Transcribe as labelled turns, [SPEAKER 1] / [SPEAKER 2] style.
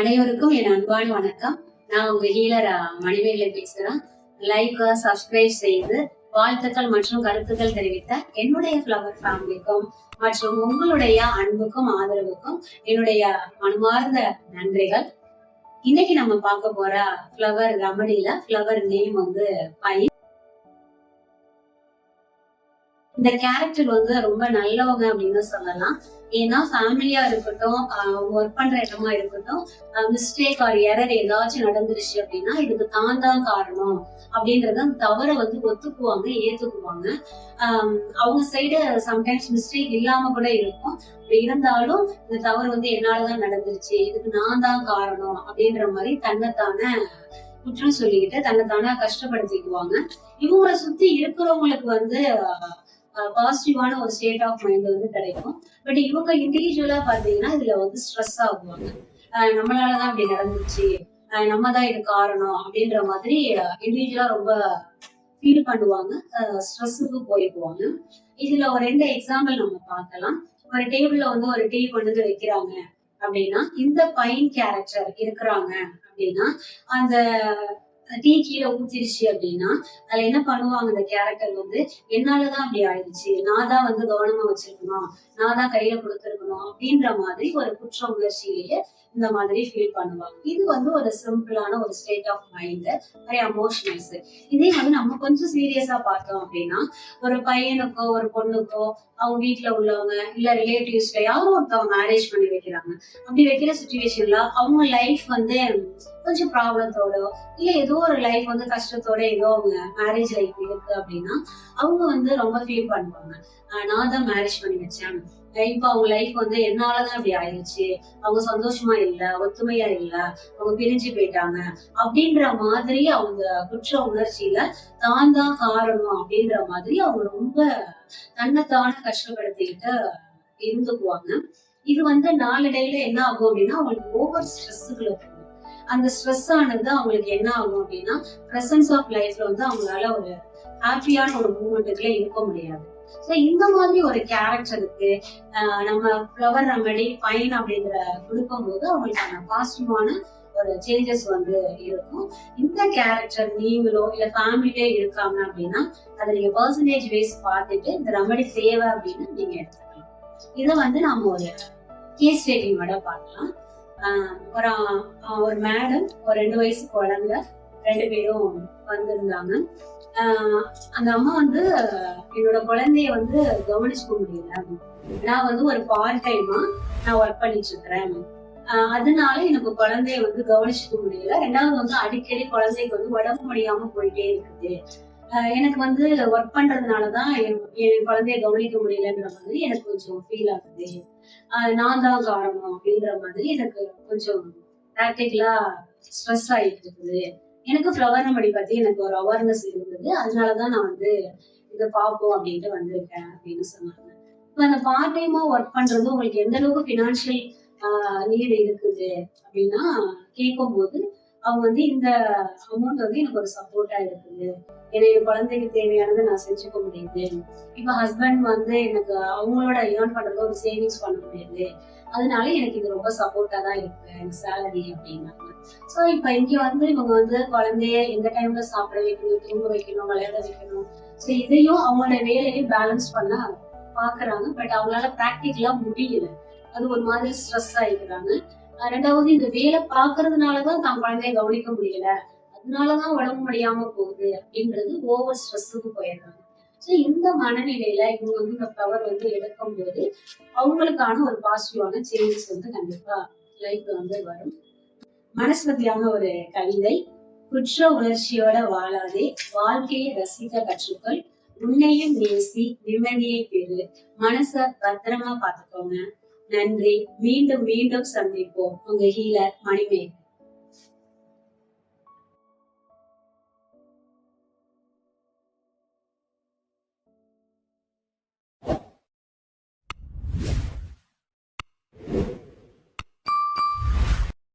[SPEAKER 1] அனைவருக்கும் என் அன்பான வணக்கம். நான் உங்க ஹீலர் மணிமேகலை பேசுறேன். லைக் சப்ஸ்கிரைப் செய்து வாழ்த்துக்கள் மற்றும் கருத்துக்கள் தெரிவித்த என்னுடைய ஃப்ளவர் ஃபேமிலிக்கும் மற்றும் உங்களுடைய அன்புக்கும் ஆதரவுக்கும் என்னுடைய மனமார்ந்த நன்றிகள். இன்னைக்கு நம்ம பார்க்க போற ஃப்ளவர் ரெமடியில ஃப்ளவர் நேம் வந்து பைன். இந்த கேரக்டர் வந்து ரொம்ப நல்லவங்க அப்படின்னு சொல்லலாம். ஏன்னா ஃபேமிலியா இருக்கட்டும், ஒர்க் பண்ற இடமா இருக்கட்டும், மிஸ்டேக் ஆர் எரர் ஏதாச்சும் நடந்துருச்சு அப்படின்னா இதுக்கு தான் காரணம் அப்படின்றத அந்த தவறை வந்து ஒத்துக்குவாங்க, ஏத்துக்குவாங்க. அவங்க சைடு சம்டைம்ஸ் மிஸ்டேக் இல்லாம கூட இருக்கும். இருந்தாலும் இந்த தவறு வந்து என்னாலதான் நடந்துருச்சு, இதுக்கு நான் தான் காரணம் அப்படின்ற மாதிரி தன்னைத்தானே குற்றம் சொல்லிக்கிட்டு தன்னைத்தானே கஷ்டப்படுத்திக்குவாங்க. இவங்களை சுத்தி இருக்கிறவங்களுக்கு வந்து பாசிட்டிவான ஒரு ஸ்டேட் ஆஃப் மைண்ட் வந்து கிடைக்கும். பட் இவங்க இண்டிவிஜுவலா பாத்தீங்கன்னா இதுல வந்து ஸ்ட்ரெஸ் ஆகுவாங்க. நம்மளாலதான் அப்படி நடந்துச்சு, நம்ம தான் இது காரணம் அப்படின்ற மாதிரி இண்டிவிஜுவலா ரொம்ப ஃபீல் பண்ணுவாங்க, ஸ்ட்ரெஸ்ஸுக்கு போயிடுவாங்க. இதுல ஒரு 2 எக்ஸாம்பிள் நம்ம பார்க்கலாம். ஒரு டேபிள்ல வந்து ஒரு டீ கொண்டு வந்து வைக்கிறாங்க அப்படின்னா, இந்த பைன் கேரக்டர் இருக்கிறாங்க அப்படின்னா அந்த டீ கீழே ஊத்திருச்சு அப்படின்னா அதுல என்ன பண்ணுவாங்க, இந்த கேரக்டர் வந்து என்னாலதான் அப்படி ஆயிடுச்சு, நான் தான் வந்து கவனமா வச்சிருக்கணும், நான் தான் கையில கொடுத்துருக்கணும் அப்படின்ற மாதிரி ஒரு குற்ற உணர்ச்சியிலேயே இந்த மாதிரி ஃபீல் பண்ணுவாங்க. இது வந்து ஒரு சிம்பிளான ஒரு ஸ்டேட் ஆஃப் மைண்ட், நிறைய எமோஷனல்ஸ். இதே வந்து நம்ம கொஞ்சம் சீரியஸா பார்த்தோம் அப்படின்னா, ஒரு பையனுக்கோ ஒரு பொண்ணுக்கோ அவங்க வீட்டுல உள்ளவங்க இல்ல ரிலேட்டிவ்ஸ்ல யாரும் ஒருத்தவங்க மேரேஜ் பண்ணி வைக்கிறாங்க. அப்படி வைக்கிற சுச்சுவேஷன்ல அவங்க லைஃப் வந்து கொஞ்சம் ப்ராப்ளத்தோட இல்ல ஏதோ ஒரு லைஃப் வந்து கஷ்டத்தோட ஏதோ அவங்க மேரேஜ் லைஃப் இருக்கு அப்படின்னா அவங்க வந்து ரொம்ப ஃபீல் பண்ணுவாங்க. நான் தான் மேரேஜ் பண்ணி வச்சேன், இப்ப அவங்க லைஃப் வந்து என்னாலதான் அப்படி ஆயிடுச்சு, அவங்க சந்தோஷமா இல்ல, ஒத்துமையா இல்ல, அவங்க பிரிஞ்சு போயிட்டாங்க அப்படின்ற மாதிரி அவங்க குற்ற உணர்ச்சியில தான் காரணம் அப்படின்ற மாதிரி அவங்க ரொம்ப தன்னைத்தானே கஷ்டப்படுத்திக்கிட்டு இருந்துக்குவாங்க. இது வந்து நாளடைவுல என்ன ஆகும் அப்படின்னா அவங்களுக்கு ஓவர் ஸ்ட்ரெஸ்ஸுக்குள்ள போகும். அந்த ஸ்ட்ரெஸ் ஆனது அவங்களுக்கு என்ன ஆகும் அப்படின்னா பிரசன்ஸ் ஆஃப் லைஃப்ல வந்து அவங்களால ஒரு ஹாப்பியான ஒரு மூமெண்ட்டுக்குள்ள இருக்க முடியாது. சோ இந்த மாதிரி ஒரு கேரக்டருக்கு நம்ம ஃப்ளவர் ரெமடி பைன் அப்படிங்கிற கொடுக்கும் போது அவங்களுக்கான பாசிட்டிவான ஒரு சேஞ்சஸ் வந்து இருக்கும். இந்த கேரக்டர் நீங்களோ இல்ல ஃபேமிலியே இருக்காங்க அப்படின்னா அதை நீங்க பர்சன்டேஜ் வைஸ் பார்த்துட்டு இந்த ரெமடி தேவை அப்படின்னு நீங்க எடுத்துக்கலாம். இதை வந்து நாம ஒரு கேஸ் ஸ்டடியோட பார்க்கலாம். ஒரு மேடம், ஒரு 2 வயசு குழந்தை, 2 பேரும் வந்திருந்தாங்க. அந்த அம்மா வந்து என்னோட குழந்தைய வந்து கவனிச்சுக்க முடியல, நான் வந்து ஒரு பார்ட் டைமா நான் ஒர்க் பண்ணிட்டு இருக்கிறேன், அதனால எனக்கு குழந்தைய வந்து கவனிச்சுக்க முடியல. 2வது வந்து அடிக்கடி குழந்தைக்கு வந்து உடம்பு முடியாம போயிட்டே இருக்குது, எனக்கு வந்து ஒர்க் பண்றதுனாலதான் என் குழந்தைய கவனிக்க முடியலன்ற மாதிரி எனக்கு கொஞ்சம் ஃபீல் ஆகுது, நான் தான் காரணம் அப்படின்ற மாதிரி எனக்கு கொஞ்சம் ப்ராக்டிகலா ஸ்ட்ரெஸ் ஆயிட்டு இருக்குது. எனக்கு ஃப்ளவர் ரெமடி பத்தி எனக்கு ஒரு அவேர்னஸ் இருந்தது, அதனாலதான் நான் வந்து இதை பார்ப்போம் அப்படின்ட்டு வந்திருக்கேன் அப்படின்னு சொன்னாங்க. இப்ப அந்த பார்ட் டைமா ஒர்க் பண்றது உங்களுக்கு எந்த அளவுக்கு பினான்சியல் நீடு இருக்குது அப்படின்னா கேட்கும் போது அவங்க வந்து இந்த அமௌண்ட் வந்து எனக்கு ஒரு சப்போர்ட்டா இருக்குது, என்னுடைய குழந்தைக்கு தேவையானதை நான் செஞ்சுக்க முடியுது. இப்ப ஹஸ்பண்ட் வந்து எனக்கு அவங்களோட ஏர்ன் பண்றத ஒரு சேவிங்ஸ் பண்ண முடியுது, அதனால எனக்கு இது ரொம்ப சப்போர்ட்டா தான் இருக்கு எனக்கு சேலரி அப்படின்னாங்க. சோ இப்ப இங்க வந்து இவங்க வந்து குழந்தைய எந்த டைம்ல சாப்பிட வைக்கணும், தூங்க வைக்கணும், விளையாட வைக்கணும், சோ இதையும் அவங்களோட வேலையை பேலன்ஸ் பண்ண பாக்குறாங்க. பட் அவங்களால பிராக்டிகலா முடியல, அது ஒரு மாதிரி ஸ்ட்ரெஸ் ஆயிக்கிறாங்க. 2வது இந்த வேலை பாக்குறதுனாலதான் தான் குழந்தைய கவனிக்க முடியல, அதனாலதான் உடம்பு முடியாம போகுது அப்படின்றது ஓவர் ஸ்ட்ரெஸ்ஸுக்கு போயிடுறாங்க. சோ இந்த மனநிலையில இவங்க வந்து இந்த ஃப்ளவர் வந்து எடுக்கும் போது அவங்களுக்கான ஒரு பாசிட்டிவான சேஞ்சஸ் வந்து கண்டிப்பா லைஃப்ல வந்து வரும். மனஸ்வதியான ஒரு கவிதை. குற்ற உணர்ச்சியோட வாழாதே, வாழ்க்கையை ரசிக்க கற்றுக்கள், உன்னையும் நேசி நிம்மதியை பெறு, மனச பத்திரமா பாத்துக்கோங்க. நன்றி. மீண்டும் மீண்டும் சந்திப்போம். உங்க ஹீலர் மணிமேகலை.